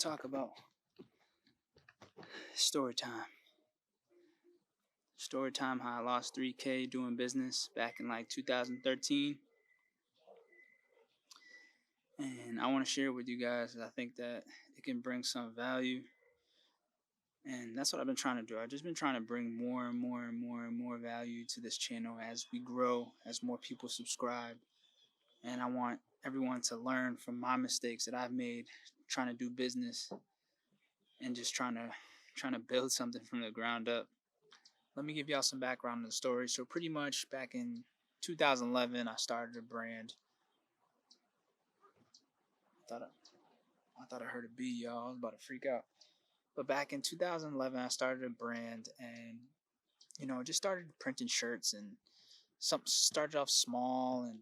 talk about story time. Story time, how I lost 3K doing business back in like 2013. And I want to share it with you guys. I think that it can bring some value. And that's what I've been trying to do. I've just been trying to bring more and more and more and more value to this channel as we grow, as more people subscribe. And I want everyone to learn from my mistakes that I've made trying to do business and just trying to build something from the ground up. Let me give y'all some background on the story. So pretty much back in 2011, I started a brand. I thought I heard a bee, y'all. I was about to freak out. But back in 2011, I started a brand, and just started printing shirts, and some started off small, and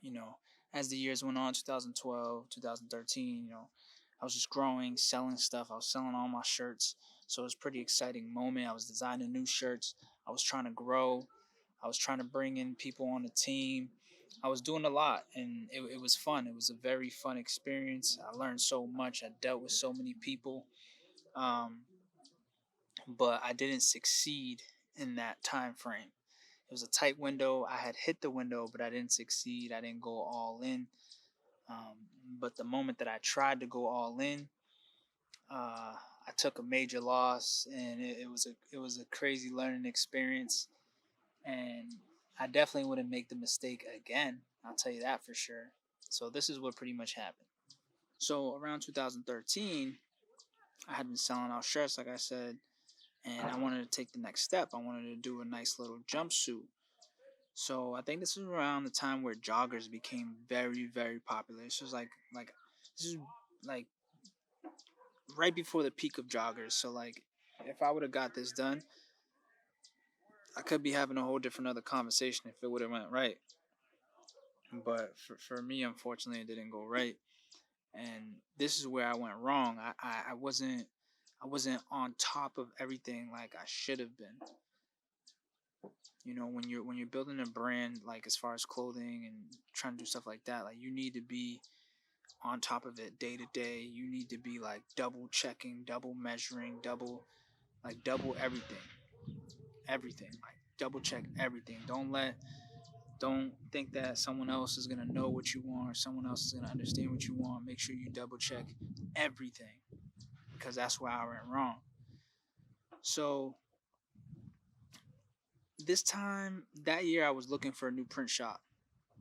you know, as the years went on, 2012, 2013, I was just growing, selling stuff. I was selling all my shirts. So it was a pretty exciting moment. I was designing new shirts. I was trying to grow. I was trying to bring in people on the team. I was doing a lot, and it was fun. It was a very fun experience. I learned so much. I dealt with so many people. Um, but I didn't succeed in that time frame. It was a tight window. I had hit the window, but I didn't succeed. I didn't go all in. But the moment that I tried to go all in, I took a major loss, and it was a crazy learning experience. And I definitely wouldn't make the mistake again. I'll tell you that for sure. So this is what pretty much happened. So around 2013, I had been selling out shirts, like I said, and I wanted to take the next step. I wanted to do a nice little jumpsuit. So I think this is around the time where joggers became very, very popular. This is like right before the peak of joggers. So like, if I would have got this done, I could be having a whole different other conversation if it would have went right. But for me, unfortunately, it didn't go right, and this is where I went wrong. I wasn't on top of everything like I should have been. When you're building a brand, like as far as clothing and trying to do stuff like that, like you need to be on top of it day to day. You need to be like double checking, double measuring, double everything, like double check everything. Don't think that someone else is gonna know what you want or someone else is gonna understand what you want. Make sure you double check everything, because that's where I went wrong. So this time that year, I was looking for a new print shop,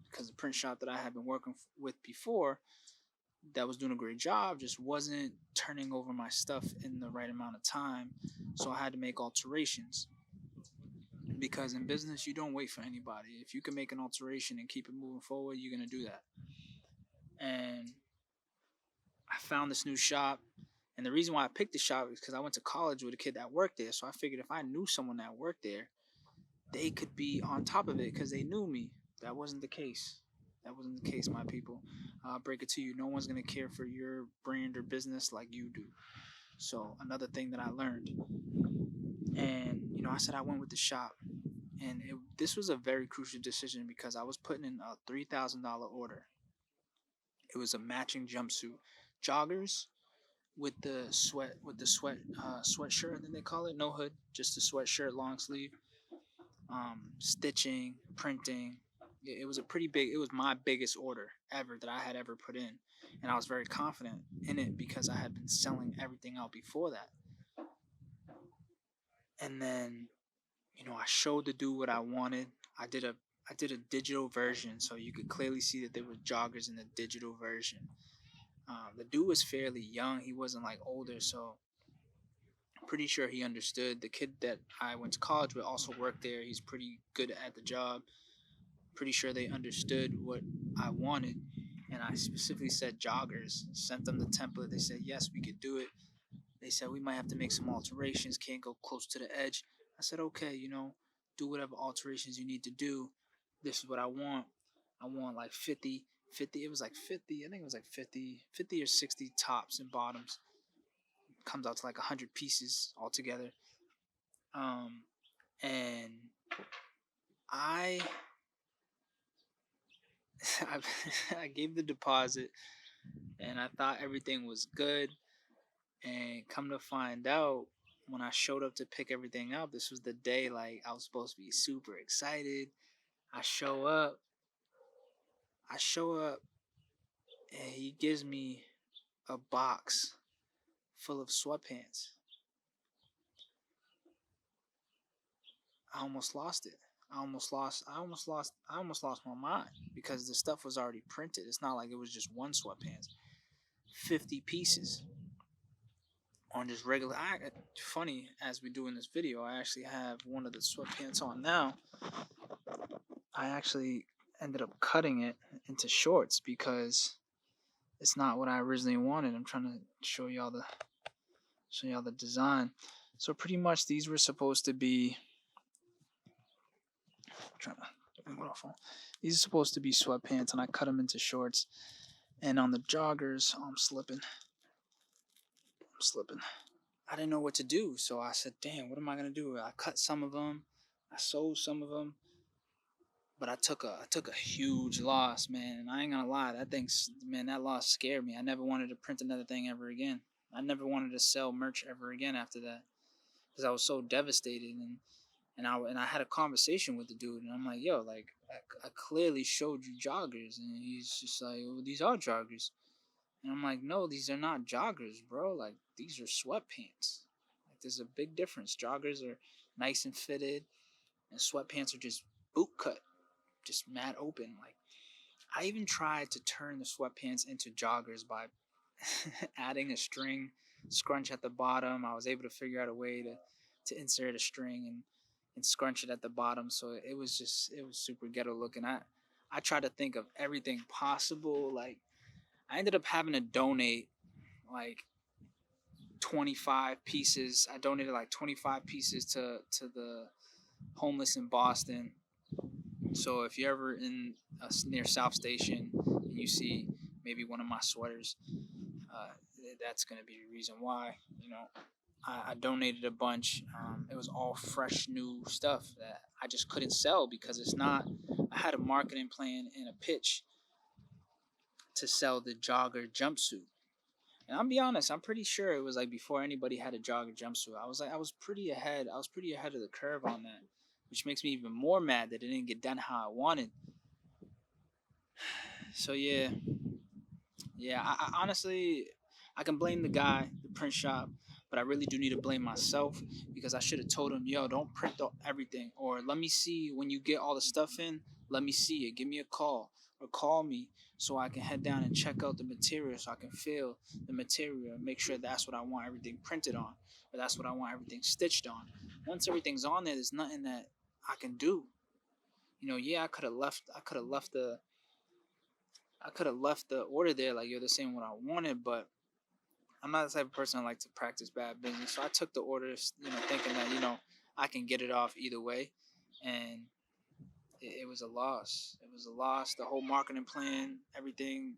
because the print shop that I had been working with before, that was doing a great job, just wasn't turning over my stuff in the right amount of time. So I had to make alterations, because in business you don't wait for anybody. If you can make an alteration and keep it moving forward, you're going to do that. And I found this new shop, and the reason why I picked the shop is because I went to college with a kid that worked there. So I figured if I knew someone that worked there, they could be on top of it because they knew me. That wasn't the case. That wasn't the case, my people. I'll break it to you. No one's going to care for your brand or business like you do. So another thing that I learned. And, I said I went with the shop. And this was a very crucial decision, because I was putting in a $3,000 order. It was a matching jumpsuit. Joggers with the sweatshirt, I think they call it. No hood, just a sweatshirt, long sleeve. Stitching, printing. It was it was my biggest order ever that I had ever put in, and I was very confident in it because I had been selling everything out before that. And then, I showed the dude what I wanted. I did a digital version, so you could clearly see that there were joggers in the digital version. The dude was fairly young; he wasn't like older, so pretty sure he understood. The kid that I went to college with also worked there. He's pretty good at the job. Pretty sure they understood what I wanted. And I specifically said joggers. Sent them the template. They said, yes, we could do it. They said, we might have to make some alterations. Can't go close to the edge. I said, okay, do whatever alterations you need to do. This is what I want. I want like 50. It was like 50. I think it was like 50 or 60 tops and bottoms. Comes out to like 100 pieces altogether. And I I gave the deposit. and I thought everything was good. And come to find out, when I showed up to pick everything up, this was the day like I was supposed to be super excited. I show up, I show up, and he gives me a box full of sweatpants. I almost lost it. I almost lost my mind because the stuff was already printed. It's not like it was just one sweatpants. 50 pieces on just regular. Funny, as we do in this video, I actually have one of the sweatpants on now. I actually ended up cutting it into shorts because it's not what I originally wanted. I'm trying to show y'all the design. So pretty much these were supposed to be trying to these are supposed to be sweatpants, and I cut them into shorts. And on the joggers, I'm slipping. I didn't know what to do, so I said, "Damn, what am I gonna do?" I cut some of them, I sold some of them, but I took a huge loss, man. And I ain't gonna lie, that loss scared me. I never wanted to print another thing ever again. I never wanted to sell merch ever again after that because I was so devastated. And I had a conversation with the dude, and I'm like, "Yo, like I clearly showed you joggers," and he's just like, "Well, these are joggers." And I'm like, "No, these are not joggers, bro. Like, these are sweatpants. Like, there's a big difference. Joggers are nice and fitted, and sweatpants are just boot cut, just mad open. Like, I even tried to turn the sweatpants into joggers by adding a string scrunch at the bottom. I was able to figure out a way to insert a string and scrunch it at the bottom. So it was super ghetto looking. I tried to think of everything possible. Like, I ended up having to donate like 25 pieces. I donated like 25 pieces to the homeless in Boston. So if you're ever in near South Station and you see maybe one of my sweaters, uh, that's gonna be the reason why. I donated a bunch. It was all fresh new stuff that I just couldn't sell because it's not. I had a marketing plan and a pitch to sell the jogger jumpsuit. And I'll be honest, I'm pretty sure it was like before anybody had a jogger jumpsuit. I was pretty ahead. I was pretty ahead of the curve on that, which makes me even more mad that it didn't get done how I wanted. So yeah. I honestly, I can blame the guy, the print shop, but I really do need to blame myself because I should have told him, "Yo, don't print everything, or let me see when you get all the stuff in. Let me see it. Give me a call or call me so I can head down and check out the material, so I can feel the material and make sure that's what I want everything printed on, or that's what I want everything stitched on. Once everything's on there, there's nothing that I can do. Yeah, I could have left the order there like, you're the same what I wanted, but I'm not the type of person that like to practice bad business. So I took the orders, thinking that, I can get it off either way. And it was a loss. It was a loss. The whole marketing plan, everything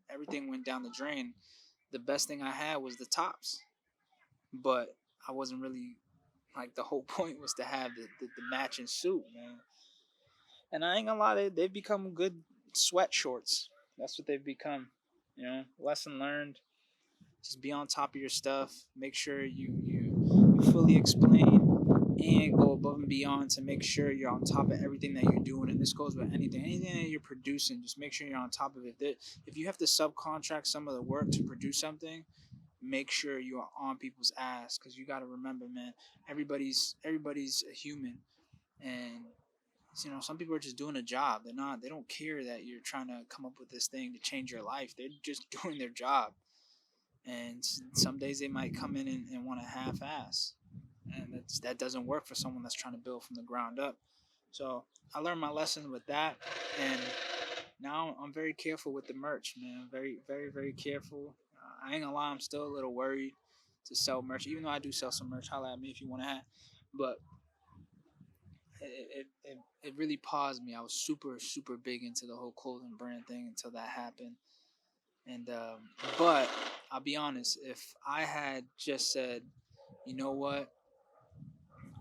went down the drain. The best thing I had was the tops. But I wasn't really, like, the whole point was to have the matching suit, man. And I ain't gonna lie, they've become good sweat shorts. That's what they've become. Lesson learned. Just be on top of your stuff. Make sure you fully explain and go above and beyond to make sure you're on top of everything that you're doing. And this goes with anything that you're producing. Just make sure you're on top of it. If you have to subcontract some of the work to produce something, make sure you are on people's ass, because you got to remember, man, everybody's a human, and some people are just doing a job. They don't care that you're trying to come up with this thing to change your life. They're just doing their job. And some days they might come in and want to half-ass, and that doesn't work for someone that's trying to build from the ground up. So I learned my lesson with that, and now I'm very careful with the merch, man. Very, very, very careful. I ain't gonna lie, I'm still a little worried to sell merch, even though I do sell some merch. Holla at me if you want to have. But it really paused me. I was super, super big into the whole clothing brand thing until that happened. And but I'll be honest, if I had just said, you know what,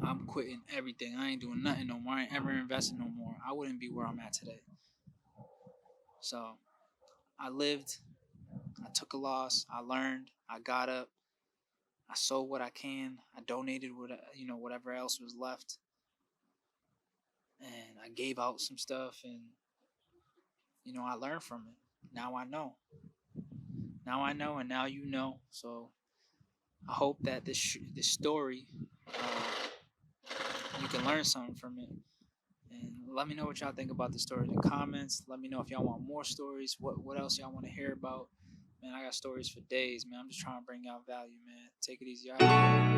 I'm quitting everything, I ain't doing nothing no more, I ain't ever investing no more, I wouldn't be where I'm at today. So I lived, I took a loss. I learned. I got up. I sold what I can. I donated whatever else was left, and I gave out some stuff, and I learned from it. Now I know. Now I know, and now you know. So I hope that this story, you can learn something from it. And let me know what y'all think about the story in the comments. Let me know if y'all want more stories. What else y'all want to hear about? Man, I got stories for days, man. I'm just trying to bring y'all value, man. Take it easy. All right?